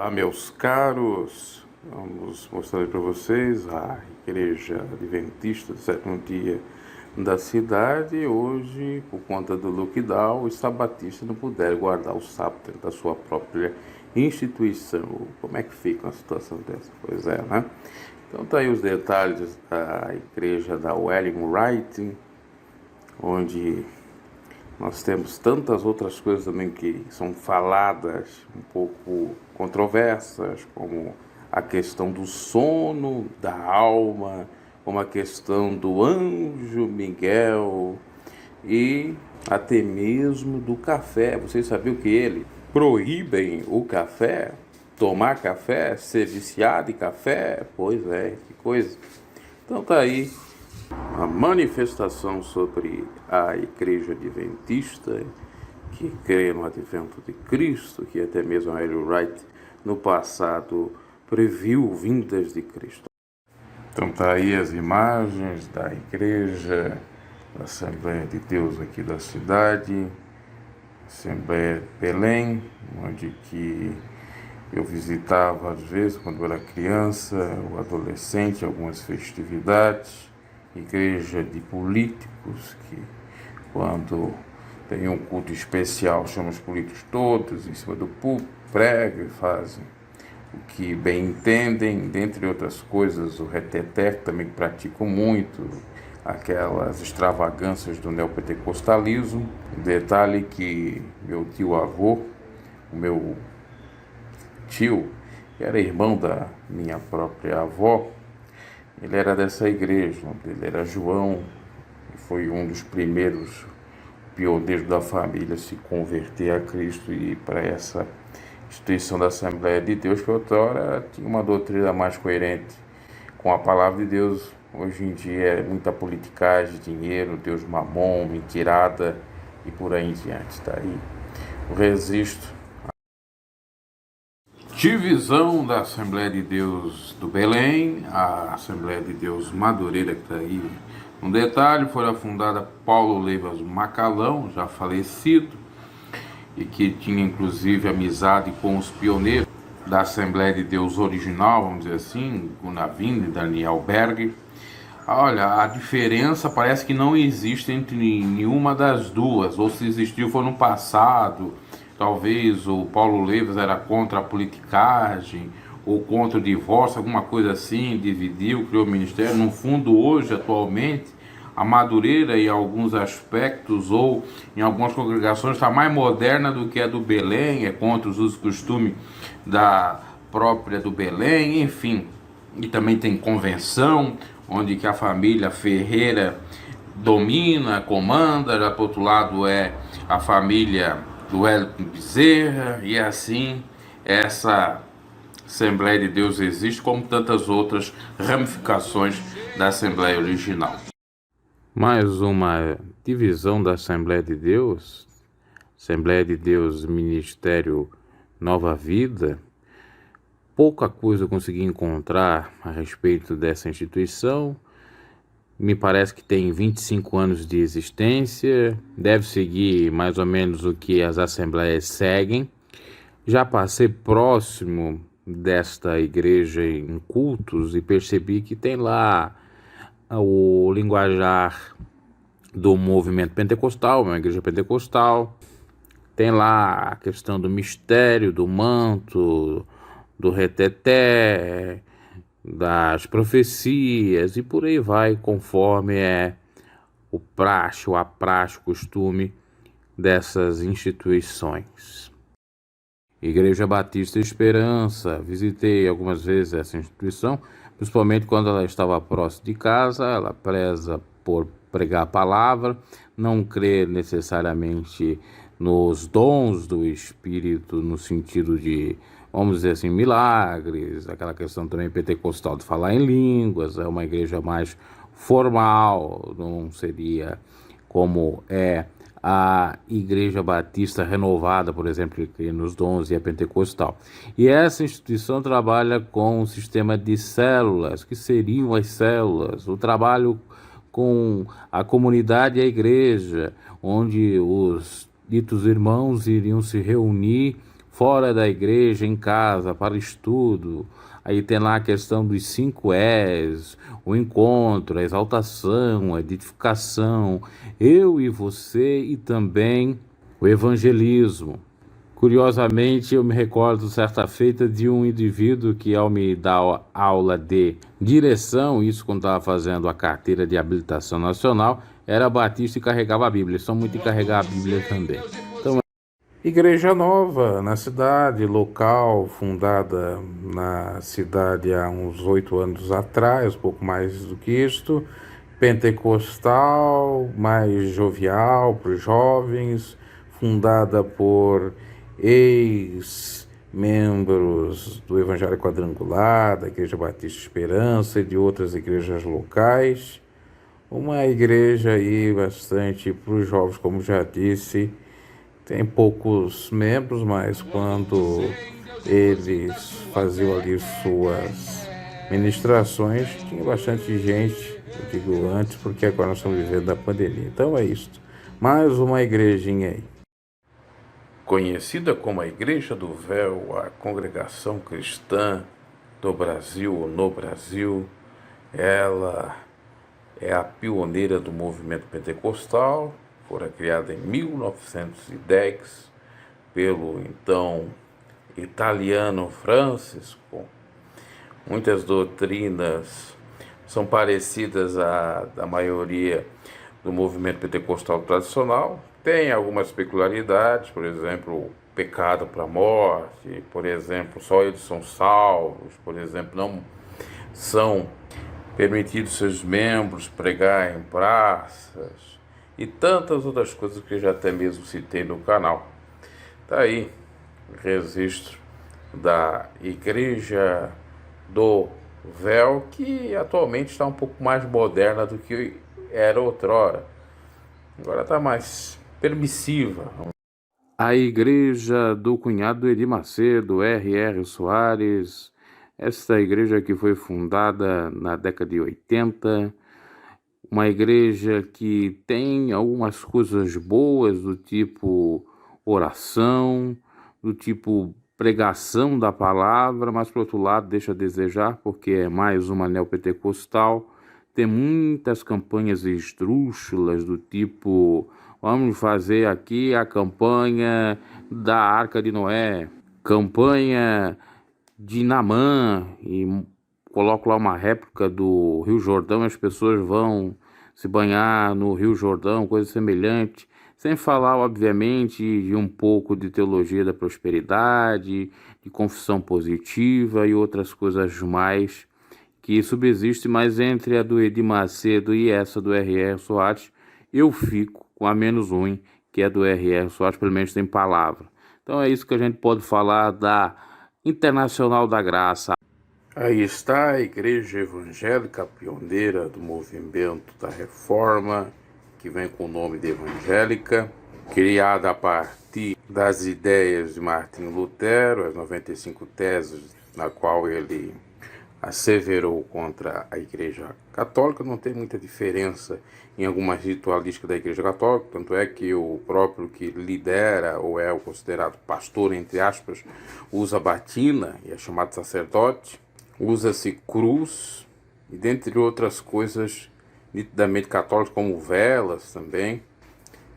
Olá, meus caros, vamos mostrar para vocês a Igreja Adventista do Sétimo Dia da cidade. Hoje, por conta do lockdown, os sabatistas não puderam guardar o sábado dentro da sua própria instituição. Como é que fica uma situação dessa? Pois é, né? Então tá aí os detalhes da Igreja da Ellen White, onde nós temos tantas outras coisas também que são faladas, um pouco controversas, como a questão do sono, da alma, como a questão do anjo Miguel e até mesmo do café. Vocês sabiam que eles proíbem o café? Tomar café? Ser viciado em café? Pois é, que coisa. Então tá aí a manifestação sobre a Igreja Adventista, que crê no advento de Cristo, que até mesmo a Ellen White no passado previu vindas de Cristo. Então tá aí as imagens da igreja, da Assembleia de Deus aqui da cidade, Assembleia de Belém, onde que eu visitava às vezes quando eu era criança ou adolescente, algumas festividades. Igreja de políticos, que quando tem um culto especial chamam os políticos todos em cima do púlpito, pregam e fazem o que bem entendem, dentre outras coisas o reteté, que também praticam muito, aquelas extravagâncias do neopentecostalismo. Detalhe que meu tio-avô, o meu tio, que era irmão da minha própria avó, ele era dessa igreja, ele era João, e foi um dos primeiros pioneiros da família a se converter a Cristo e ir para essa instituição da Assembleia de Deus, que outrora tinha uma doutrina mais coerente com a palavra de Deus. Hoje em dia é muita politicagem, dinheiro, Deus mamon, mentirada e por aí em diante. Tá aí o registro. Divisão da Assembleia de Deus do Belém, a Assembleia de Deus Madureira, que está aí. Um detalhe, foi fundada Paulo Leivas Macalão, já falecido, e que tinha inclusive amizade com os pioneiros da Assembleia de Deus original, vamos dizer assim, Gunavini e Daniel Berger. Olha, a diferença parece que não existe entre nenhuma das duas, ou se existiu foi no passado. Talvez o Paulo Leivas era contra a politicagem, ou contra o divórcio, alguma coisa assim, dividiu, criou o ministério. No fundo, hoje, atualmente, a Madureira, em alguns aspectos, ou em algumas congregações, está mais moderna do que a do Belém, é contra os usos e costumes da própria do Belém, enfim. E também tem convenção, onde que a família Ferreira domina, comanda, já por outro lado é a família do Wellington Bezerra, e assim essa Assembleia de Deus existe, como tantas outras ramificações da Assembleia original. Mais uma divisão da Assembleia de Deus, Assembleia de Deus Ministério Nova Vida. Pouca coisa eu consegui encontrar a respeito dessa instituição. Me parece que tem 25 anos de existência, deve seguir mais ou menos o que as assembleias seguem. Já passei próximo desta igreja em cultos e percebi que tem lá o linguajar do movimento pentecostal, uma igreja pentecostal. Tem lá a questão do mistério, do manto, do reteté, das profecias e por aí vai, conforme é o praxe, o costume dessas instituições. Igreja Batista Esperança, visitei algumas vezes essa instituição, principalmente quando ela estava próximo de casa. Ela preza por pregar a palavra, não crê necessariamente nos dons do Espírito, no sentido de, vamos dizer assim, milagres, aquela questão também pentecostal de falar em línguas. É uma igreja mais formal, não seria como é a Igreja Batista Renovada, por exemplo, que crê nos dons, e a pentecostal. E essa instituição trabalha com um sistema de células. Que seriam as células? O trabalho com a comunidade e a igreja, onde os ditos irmãos iriam se reunir fora da igreja, em casa, para estudo. Aí tem lá a questão dos 5 E's, o encontro, a exaltação, a edificação, eu e você e também o evangelismo. Curiosamente, eu me recordo certa feita de um indivíduo que, ao me dar aula de direção, isso quando estava fazendo a carteira de habilitação nacional, era batista e carregava a Bíblia. Eles são muito de carregar a Bíblia também. Então, igreja nova na cidade, local, fundada na cidade há uns 8 anos atrás, pouco mais do que isto, pentecostal, mais jovial para os jovens, fundada por ex-membros do Evangelho Quadrangular, da Igreja Batista Esperança e de outras igrejas locais. Uma igreja aí bastante para os jovens, como já disse, tem poucos membros, mas quando eles faziam ali suas ministrações, tinha bastante gente, eu digo antes, porque agora nós estamos vivendo a pandemia. Então é isso. Mais uma igrejinha aí. Conhecida como a Igreja do Véu, a congregação cristã do Brasil ou no Brasil, ela é a pioneira do movimento pentecostal, fora criada em 1910 pelo então italiano Francisco. Muitas doutrinas são parecidas à da maioria do movimento pentecostal tradicional. Tem algumas peculiaridades, por exemplo, o pecado para a morte, por exemplo, só eles são salvos, por exemplo, não são permitidos seus membros pregar em praças e tantas outras coisas que eu já até mesmo citei no canal. Tá aí o registro da Igreja do Véu, que atualmente está um pouco mais moderna do que era outrora. Agora está mais permissiva. A Igreja do Cunhado Edir Macedo, R.R. Soares, esta igreja que foi fundada na década de 80, uma igreja que tem algumas coisas boas, do tipo oração, do tipo pregação da palavra, mas por outro lado deixa a desejar, porque é mais uma neopentecostal. Tem muitas campanhas esdrúxulas do tipo: vamos fazer aqui a campanha da Arca de Noé, campanha de Naamã, e coloco lá uma réplica do Rio Jordão, as pessoas vão se banhar no Rio Jordão, coisa semelhante, sem falar, obviamente, de um pouco de teologia da prosperidade, de confissão positiva e outras coisas mais que subsiste, mas entre a do Edir Macedo e essa do R.R. Soares, eu fico com a menos ruim, que é do R.R. Soares, pelo menos tem palavra. Então é isso que a gente pode falar da Internacional da Graça. Aí está a Igreja Evangélica, pioneira do movimento da Reforma, que vem com o nome de Evangélica, criada a partir das ideias de Martinho Lutero, as 95 teses, na qual ele asseverou contra a Igreja Católica. Não tem muita diferença em algumas ritualísticas da Igreja Católica, tanto é que o próprio que lidera, ou é o considerado pastor, entre aspas, usa batina e é chamado sacerdote, usa-se cruz, e dentre outras coisas nitidamente católicas, como velas também.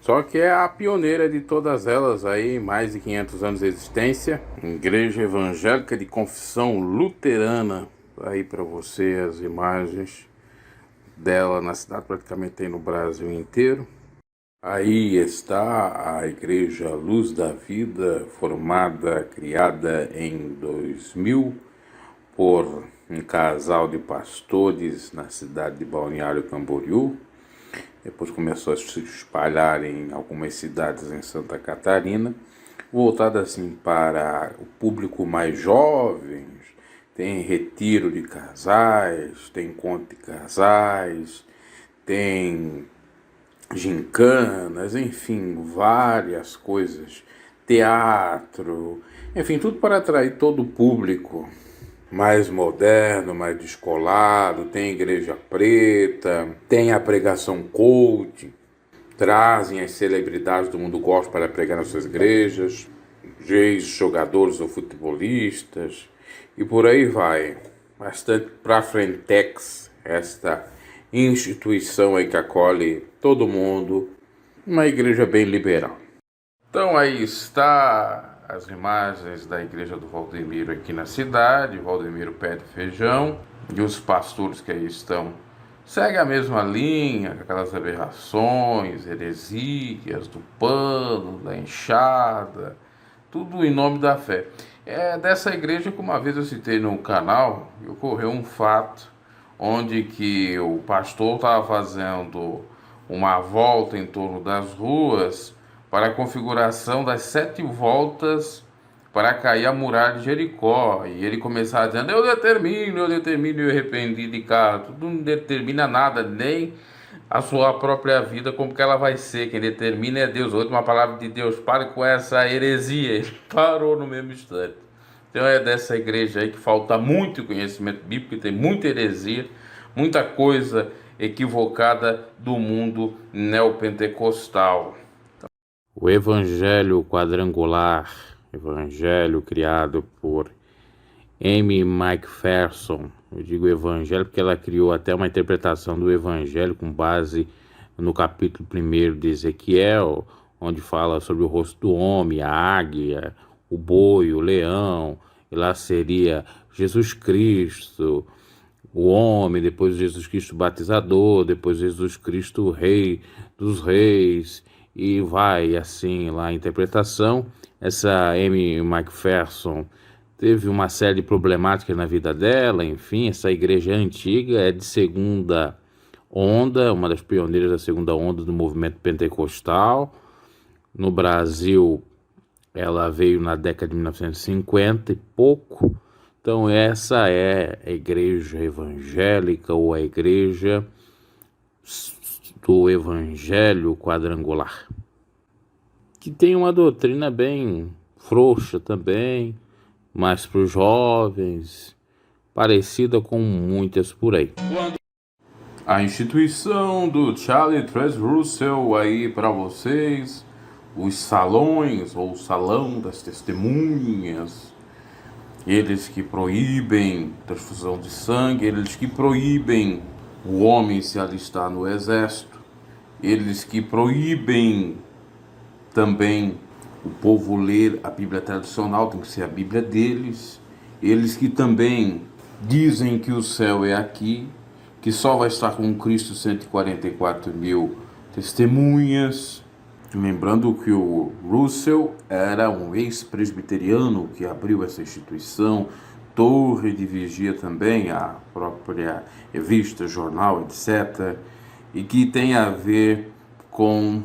Só que é a pioneira de todas elas aí, mais de 500 anos de existência. Igreja Evangélica de Confissão Luterana. Aí para você as imagens dela na cidade, praticamente tem no Brasil inteiro. Aí está a Igreja Luz da Vida, formada, criada em 2000 por um casal de pastores na cidade de Balneário Camboriú. Depois começou a se espalhar em algumas cidades em Santa Catarina, voltada assim para o público mais jovem. Tem retiro de casais, tem encontro de casais, tem gincanas, enfim, várias coisas, teatro, enfim, tudo para atrair todo o público mais moderno, mais descolado. Tem igreja preta, tem a pregação coach, trazem as celebridades do mundo gospel para pregar nas suas igrejas. ex-jogadores ou futebolistas, e por aí vai. Bastante pra frentex esta instituição aí que acolhe todo mundo, uma igreja bem liberal. Então aí está as imagens da igreja do Valdemiro aqui na cidade, Valdemiro Pé de Feijão, e os pastores que aí estão seguem a mesma linha, aquelas aberrações, heresias do pano, da enxada, tudo em nome da fé. É dessa igreja que uma vez eu citei no canal, ocorreu um fato onde que o pastor estava fazendo uma volta em torno das ruas para a configuração das 7 voltas para cair a muralha de Jericó. E ele começava dizendo, eu determino, e eu arrependi de cara. Tudo não determina nada, nem a sua própria vida, como que ela vai ser. Quem determina é Deus. A última palavra de Deus, pare com essa heresia. Ele parou no mesmo instante. Então é dessa igreja aí que falta muito conhecimento bíblico, tem muita heresia, muita coisa equivocada do mundo neopentecostal. O evangelho quadrangular, evangelho criado por Amy McPherson. Eu digo evangelho porque ela criou até uma interpretação do evangelho com base no capítulo 1 de Ezequiel, onde fala sobre o rosto do homem, a águia, o boi, o leão, e lá seria Jesus Cristo, o homem, depois Jesus Cristo batizador, depois Jesus Cristo rei dos reis, e vai assim lá a interpretação. Essa Amy McPherson teve uma série de problemáticas na vida dela, enfim, essa igreja antiga, é de segunda onda, uma das pioneiras da segunda onda do movimento pentecostal. No Brasil, ela veio na década de 1950 e pouco. Então essa é a igreja evangélica ou a igreja do evangelho quadrangular, que tem uma doutrina bem frouxa também, mais para os jovens, parecida com muitas por aí. A instituição do Charlie Tress Russell aí para vocês, os salões ou salão das testemunhas, eles que proíbem transfusão de sangue, eles que proíbem o homem se alistar no exército, eles que proíbem também o povo ler a Bíblia tradicional, tem que ser a Bíblia deles, eles que também dizem que o céu é aqui, que só vai estar com Cristo 144 mil testemunhas. Lembrando que o Russell era um ex-presbiteriano que abriu essa instituição, torre de vigia também, a própria revista, jornal, etc., e que tem a ver com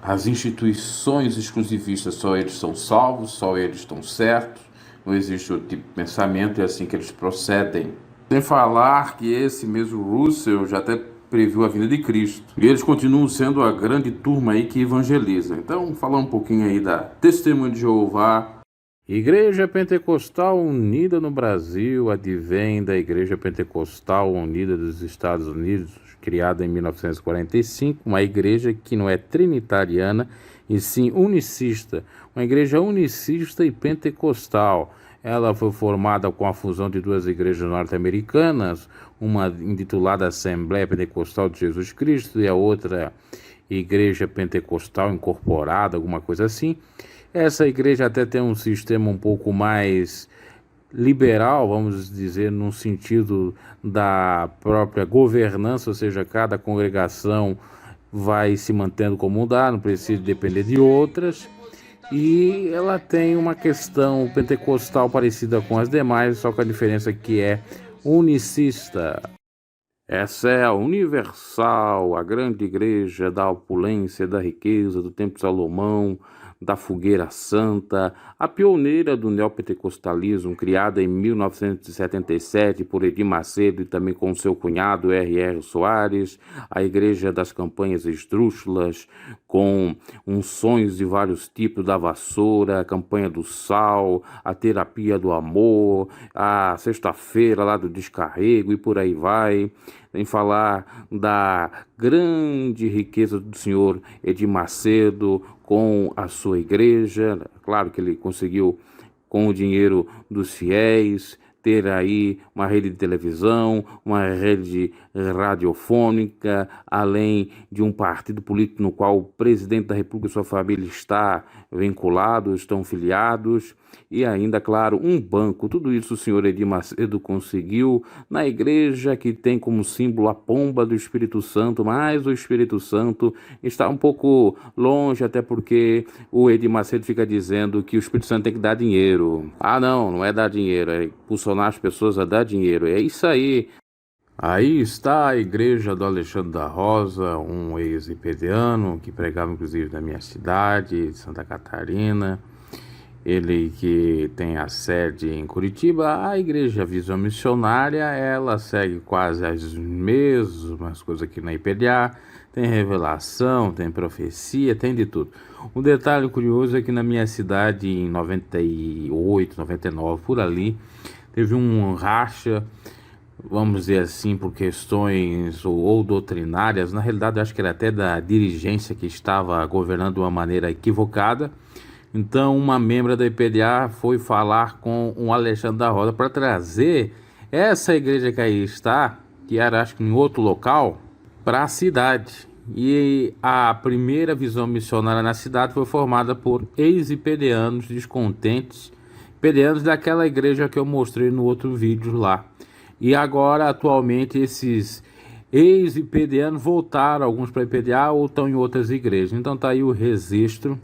as instituições exclusivistas. Só eles são salvos, só eles estão certos, não existe outro tipo de pensamento, é assim que eles procedem. Sem falar que esse mesmo Russell já até previu a vinda de Cristo. E eles continuam sendo a grande turma aí que evangeliza. Então, falar um pouquinho aí da Testemunha de Jeová. Igreja Pentecostal Unida no Brasil advém da Igreja Pentecostal Unida dos Estados Unidos, criada em 1945, uma igreja que não é trinitariana e sim unicista, uma igreja unicista e pentecostal. Ela foi formada com a fusão de duas igrejas norte-americanas, uma intitulada Assembleia Pentecostal de Jesus Cristo e a outra Igreja Pentecostal Incorporada, alguma coisa assim. Essa igreja até tem um sistema um pouco mais liberal, vamos dizer, no sentido da própria governança, ou seja, cada congregação vai se mantendo como dá, não precisa depender de outras. E ela tem uma questão pentecostal parecida com as demais, só que a diferença que é unicista. Essa é a universal, a grande igreja da opulência, da riqueza, do Templo de Salomão, da Fogueira Santa, a pioneira do neopentecostalismo, criada em 1977 por Edir Macedo e também com seu cunhado R.R. Soares, a Igreja das Campanhas Esdrúxulas, com unções de vários tipos, da vassoura, a campanha do sal, a terapia do amor, a sexta-feira lá do descarrego e por aí vai. sem falar da grande riqueza do senhor Edir Macedo com a sua igreja. Claro que ele conseguiu, com o dinheiro dos fiéis, ter aí uma rede de televisão, uma rede radiofônica, além de um partido político no qual o presidente da República e sua família estão filiados, e ainda, claro, um banco. Tudo isso o senhor Edir Macedo conseguiu na igreja que tem como símbolo a pomba do Espírito Santo, mas o Espírito Santo está um pouco longe, até porque o Edir Macedo fica dizendo que o Espírito Santo tem que dar dinheiro. Ah, não é dar dinheiro, é impulsionar as pessoas a dar dinheiro. É isso aí. Aí está a igreja do Alexandre da Rosa, um ex-IPDiano que pregava inclusive na minha cidade, de Santa Catarina. Ele que tem a sede em Curitiba. A igreja Visão Missionária, ela segue quase as mesmas coisas aqui na IPDA. Tem revelação, tem profecia, tem de tudo. Um detalhe curioso é que na minha cidade, em 98, 99, por ali, teve um racha, vamos dizer assim, por questões ou doutrinárias. Na realidade, eu acho que era até da dirigência que estava governando de uma maneira equivocada. Então, uma membra da IPDA foi falar com o Alexandre da Rosa para trazer essa igreja que aí está, que era acho que em outro local, para a cidade. E a primeira visão missionária na cidade foi formada por ex-IPDianos descontentes, IPDianos daquela igreja que eu mostrei no outro vídeo lá. E agora, atualmente, esses ex-IPDianos voltaram, alguns para IPDA ou estão em outras igrejas. Então tá aí o registro.